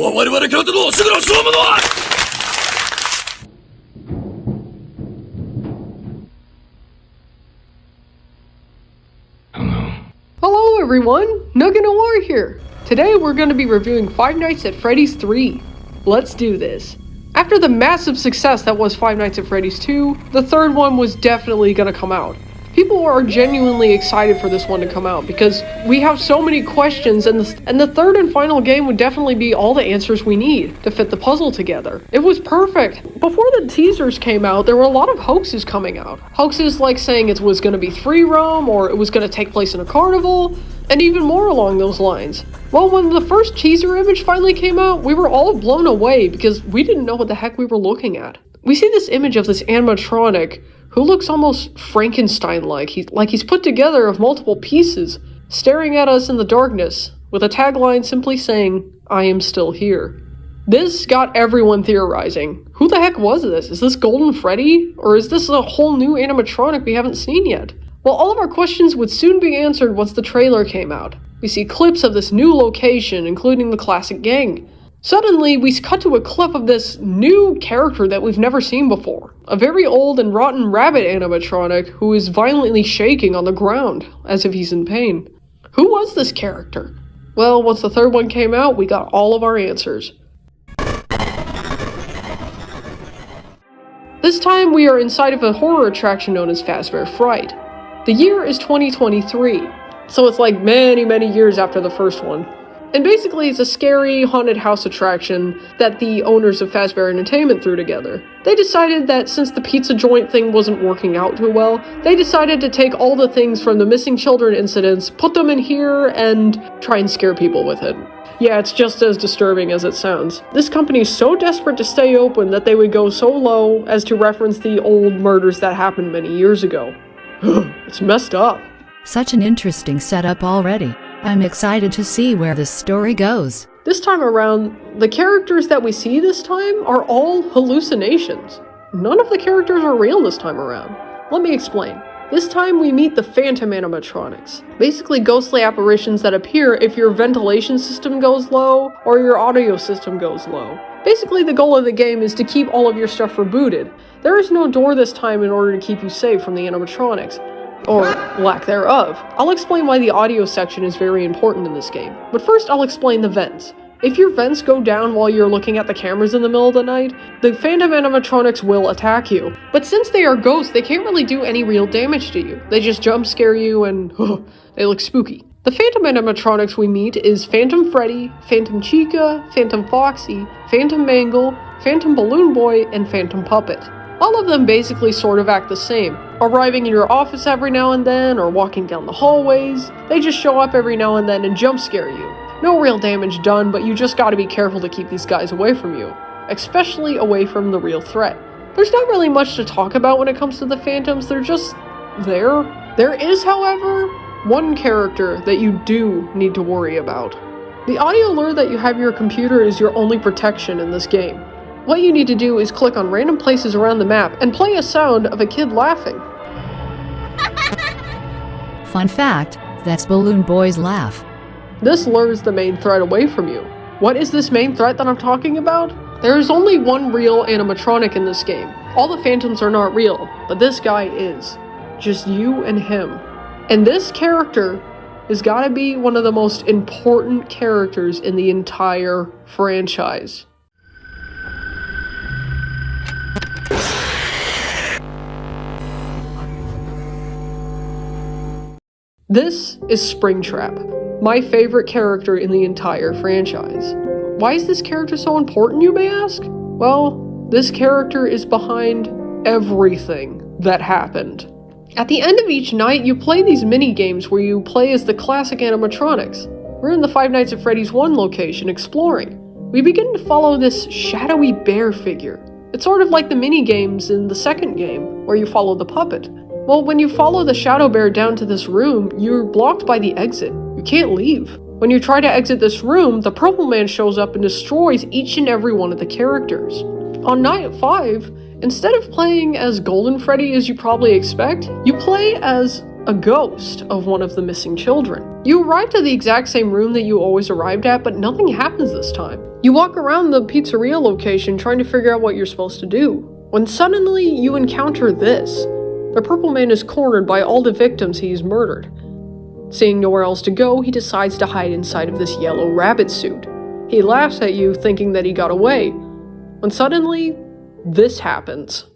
は我々からのすぐの勝負だ。Hello everyone, Nugget here. Today we're going to be reviewing Five Nights at Freddy's 3. Let's do this. After the massive success that was Five Nights at Freddy's 2, the third one was definitely going to come out. People are genuinely excited for this one to come out because we have so many questions, and the third and final game would definitely be all the answers we need to fit the puzzle together. It was perfect. Before the teasers came out, there were a lot of hoaxes coming out. Hoaxes like saying it was going to be free roam, or it was going to take place in a carnival, and even more along those lines. Well, when the first teaser image finally came out, we were all blown away because we didn't know what the heck we were looking at. We see this image of this animatronic who looks almost Frankenstein-like. He's put together of multiple pieces, staring at us in the darkness, with a tagline simply saying, "I am still here." This got everyone theorizing. Who the heck was this? Is this Golden Freddy? Or is this a whole new animatronic we haven't seen yet? Well, all of our questions would soon be answered once the trailer came out. We see clips of this new location, including the classic gang. Suddenly, we cut to a clip of this new character that we've never seen before. A very old and rotten rabbit animatronic who is violently shaking on the ground, as if he's in pain. Who was this character? Well, once the third one came out, we got all of our answers. This time, we are inside of a horror attraction known as Fazbear Fright. The year is 2023, so it's like many, many years after the first one. And basically, it's a scary, haunted house attraction that the owners of Fazbear Entertainment threw together. They decided that since the pizza joint thing wasn't working out too well, they decided to take all the things from the missing children incidents, put them in here, and try and scare people with it. Yeah, it's just as disturbing as it sounds. This company is so desperate to stay open that they would go so low as to reference the old murders that happened many years ago. It's messed up. Such an interesting setup already. I'm excited to see where this story goes. This time around, the characters that we see this time are all hallucinations. None of the characters are real this time around. Let me explain. This time we meet the phantom animatronics. Basically ghostly apparitions that appear if your ventilation system goes low or your audio system goes low. Basically the goal of the game is to keep all of your stuff rebooted. There is no door this time in order to keep you safe from the animatronics. Or lack thereof. I'll explain why the audio section is very important in this game. But first I'll explain the vents. If your vents go down while you're looking at the cameras in the middle of the night, the phantom animatronics will attack you. But since they are ghosts, they can't really do any real damage to you. They just jump scare you and they look spooky. The phantom animatronics we meet is Phantom Freddy, Phantom Chica, Phantom Foxy, Phantom Mangle, Phantom Balloon Boy, and Phantom Puppet. All of them basically sort of act the same, arriving in your office every now and then, or walking down the hallways. They just show up every now and then and jump scare you. No real damage done, but you just gotta be careful to keep these guys away from you, especially away from the real threat. There's not really much to talk about when it comes to the phantoms, they're just there. There is, however, one character that you do need to worry about. The audio lure that you have in your computer is your only protection in this game. What you need to do is click on random places around the map and play a sound of a kid laughing. Fun fact, that's Balloon Boy's laugh. This lures the main threat away from you. What is this main threat that I'm talking about? There is only one real animatronic in this game. All the phantoms are not real, but this guy is. Just you and him. And this character has gotta be one of the most important characters in the entire franchise. This is Springtrap, my favorite character in the entire franchise. Why is this character so important, you may ask? Well, this character is behind everything that happened. At the end of each night, you play these mini-games where you play as the classic animatronics. We're in the Five Nights at Freddy's 1 location, exploring. We begin to follow this shadowy bear figure. It's sort of like the mini-games in the second game, where you follow the puppet. Well, when you follow the shadow bear down to this room, you're blocked by the exit. You can't leave. When you try to exit this room, the Purple Man shows up and destroys each and every one of the characters. On night 5, instead of playing as Golden Freddy as you probably expect, you play as a ghost of one of the missing children. You arrive to the exact same room that you always arrived at, but nothing happens this time. You walk around the pizzeria location trying to figure out what you're supposed to do, when suddenly you encounter this. The Purple Man is cornered by all the victims he's murdered. Seeing nowhere else to go, he decides to hide inside of this yellow rabbit suit. He laughs at you, thinking that he got away, when suddenly, this happens.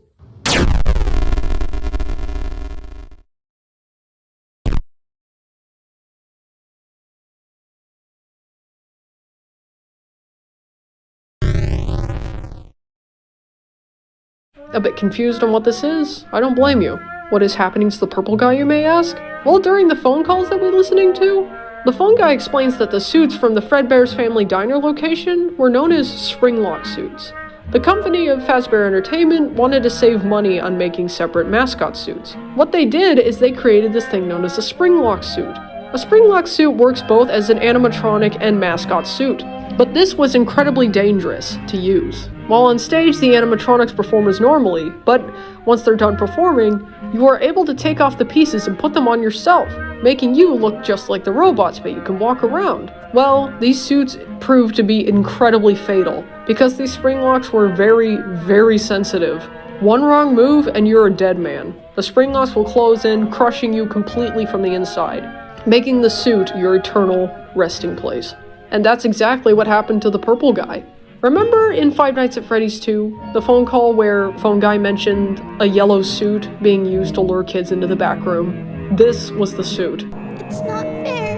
A bit confused on what this is? I don't blame you. What is happening to the purple guy, you may ask? Well, during the phone calls that we're listening to, the phone guy explains that the suits from the Fredbear's Family Diner location were known as Springlock suits. The company of Fazbear Entertainment wanted to save money on making separate mascot suits. What they did is they created this thing known as a Springlock suit. A Springlock suit works both as an animatronic and mascot suit, but this was incredibly dangerous to use. While on stage, the animatronics perform as normally, but once they're done performing, you are able to take off the pieces and put them on yourself, making you look just like the robots, but you can walk around. Well, these suits proved to be incredibly fatal, because these spring locks were very, very sensitive. One wrong move and you're a dead man. The spring locks will close in, crushing you completely from the inside, making the suit your eternal resting place. And that's exactly what happened to the purple guy. Remember in Five Nights at Freddy's 2, the phone call where phone guy mentioned a yellow suit being used to lure kids into the back room? This was the suit. It's not fair.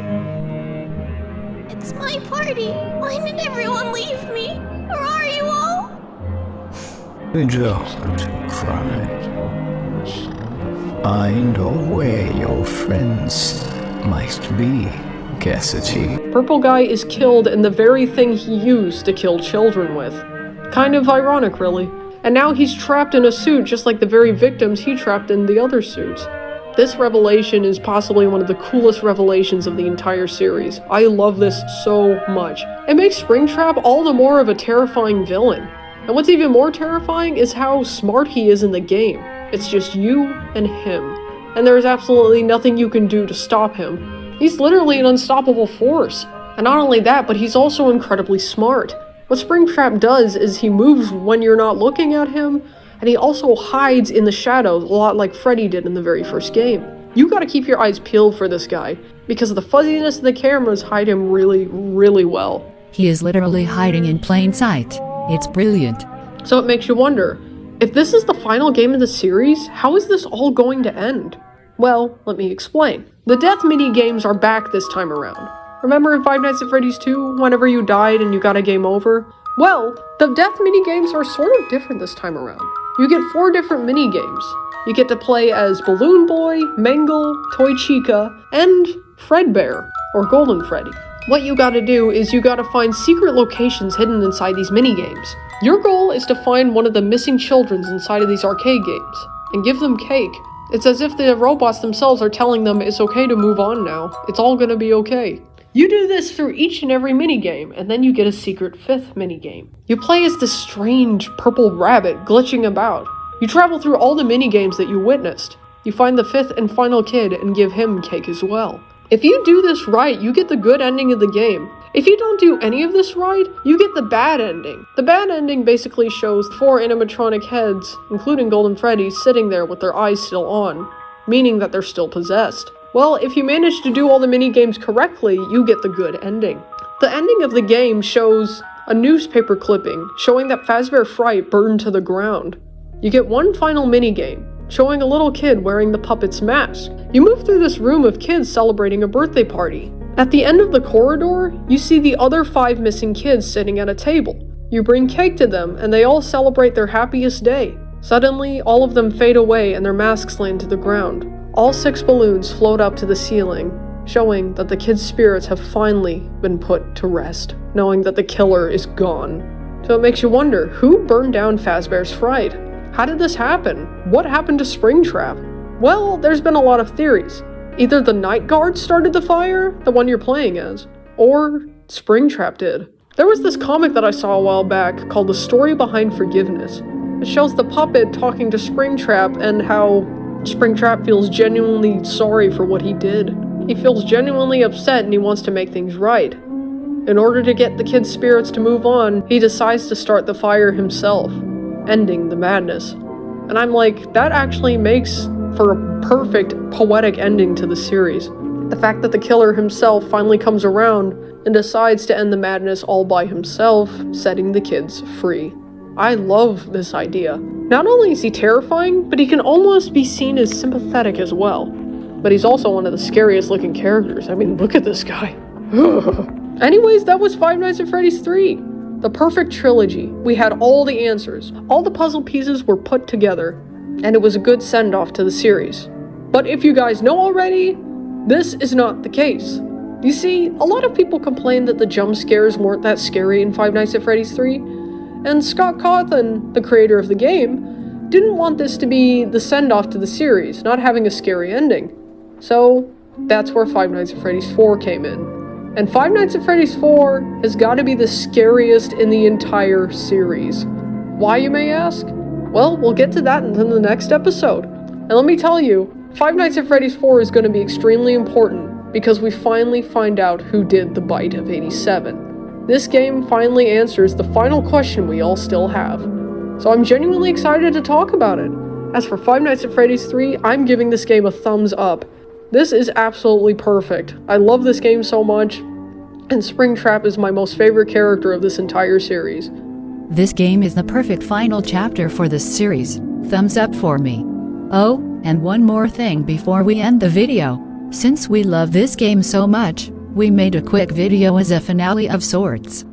It's my party. Why did everyone leave me? Where are you all? Don't cry. I know where your friends might be, Cassidy. Purple guy is killed in the very thing he used to kill children with. Kind of ironic, really. And now he's trapped in a suit just like the very victims he trapped in the other suits. This revelation is possibly one of the coolest revelations of the entire series. I love this so much. It makes Springtrap all the more of a terrifying villain. And what's even more terrifying is how smart he is in the game. It's just you and him. And there is absolutely nothing you can do to stop him. He's literally an unstoppable force. And not only that, but he's also incredibly smart. What Springtrap does is he moves when you're not looking at him, and he also hides in the shadows, a lot like Freddy did in the very first game. You gotta keep your eyes peeled for this guy, because the fuzziness of the cameras hide him really, really well. He is literally hiding in plain sight. It's brilliant. So it makes you wonder, if this is the final game of the series, how is this all going to end? Well, let me explain. The death mini-games are back this time around. Remember in Five Nights at Freddy's 2, whenever you died and you got a game over? Well, the death mini-games are sort of different this time around. You get 4 different mini-games. You get to play as Balloon Boy, Mangle, Toy Chica, and Fredbear, or Golden Freddy. What you gotta do is you gotta find secret locations hidden inside these mini-games. Your goal is to find one of the missing children inside of these arcade games, and give them cake. It's as if the robots themselves are telling them it's okay to move on now. It's all gonna be okay. You do this through each and every minigame, and then you get a secret 5th minigame. You play as this strange purple rabbit glitching about. You travel through all the minigames that you witnessed. You find the 5th and final kid and give him cake as well. If you do this right, you get the good ending of the game. If you don't do any of this right, you get the bad ending. The bad ending basically shows 4 animatronic heads, including Golden Freddy, sitting there with their eyes still on, meaning that they're still possessed. Well, if you manage to do all the mini-games correctly, you get the good ending. The ending of the game shows a newspaper clipping showing that Fazbear Fright burned to the ground. You get one final mini-game, showing a little kid wearing the puppet's mask. You move through this room of kids celebrating a birthday party. At the end of the corridor, you see the other 5 missing kids sitting at a table. You bring cake to them, and they all celebrate their happiest day. Suddenly, all of them fade away and their masks land to the ground. All 6 balloons float up to the ceiling, showing that the kids' spirits have finally been put to rest, knowing that the killer is gone. So it makes you wonder, who burned down Fazbear's Fright? How did this happen? What happened to Springtrap? Well, there's been a lot of theories. Either the Night Guard started the fire, the one you're playing as, or Springtrap did. There was this comic that I saw a while back called The Story Behind Forgiveness. It shows the puppet talking to Springtrap and how Springtrap feels genuinely sorry for what he did. He feels genuinely upset and he wants to make things right. In order to get the kids' spirits to move on, he decides to start the fire himself, ending the madness. And I'm like, that actually makes for a perfect poetic ending to the series. The fact that the killer himself finally comes around and decides to end the madness all by himself, setting the kids free. I love this idea. Not only is he terrifying, but he can almost be seen as sympathetic as well. But he's also one of the scariest looking characters. I mean, look at this guy. Anyways, that was Five Nights at Freddy's 3. The perfect trilogy. We had all the answers. All the puzzle pieces were put together. And it was a good send-off to the series. But if you guys know already, this is not the case. You see, a lot of people complained that the jump scares weren't that scary in Five Nights at Freddy's 3, and Scott Cawthon, the creator of the game, didn't want this to be the send-off to the series, not having a scary ending. So, that's where Five Nights at Freddy's 4 came in. And Five Nights at Freddy's 4 has got to be the scariest in the entire series. Why, you may ask? Well, we'll get to that in the next episode. And let me tell you, Five Nights at Freddy's 4 is going to be extremely important because we finally find out who did the bite of 87. This game finally answers the final question we all still have. So I'm genuinely excited to talk about it. As for Five Nights at Freddy's 3, I'm giving this game a thumbs up. This is absolutely perfect. I love this game so much, and Springtrap is my most favorite character of this entire series. This game is the perfect final chapter for this series. Thumbs up for me. Oh, and one more thing before we end the video. Since we love this game so much, we made a quick video as a finale of sorts.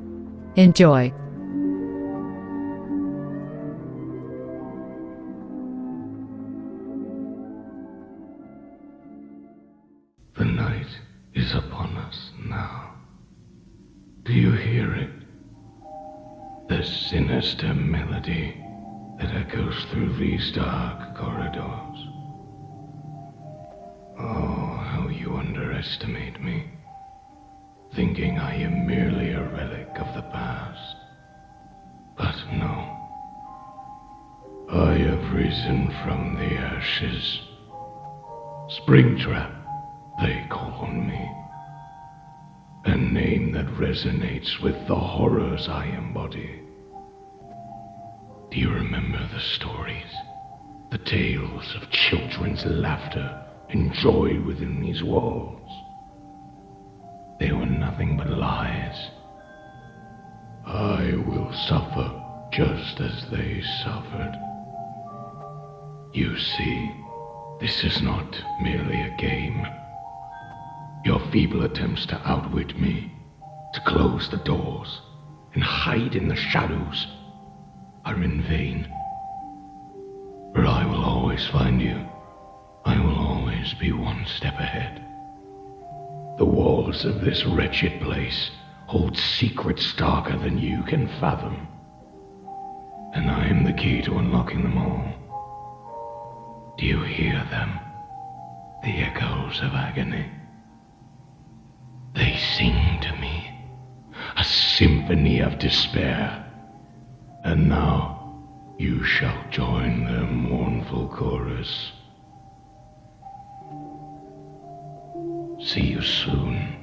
Enjoy. The night is upon us now. Do you hear it? The sinister melody that echoes through these dark corridors. Oh, how you underestimate me, thinking I am merely a relic of the past. But no, I have risen from the ashes. Springtrap, they call me. A name that resonates with the horrors I embody. Do you remember the stories? The tales of children's laughter and joy within these walls? They were nothing but lies. I will suffer just as they suffered. You see, this is not merely a game. Your feeble attempts to outwit me, to close the doors, and hide in the shadows are in vain. For I will always find you. I will always be one step ahead. The walls of this wretched place hold secrets darker than you can fathom. And I am the key to unlocking them all. Do you hear them? The echoes of agony. They sing to me, a symphony of despair. And now you shall join their mournful chorus. See you soon.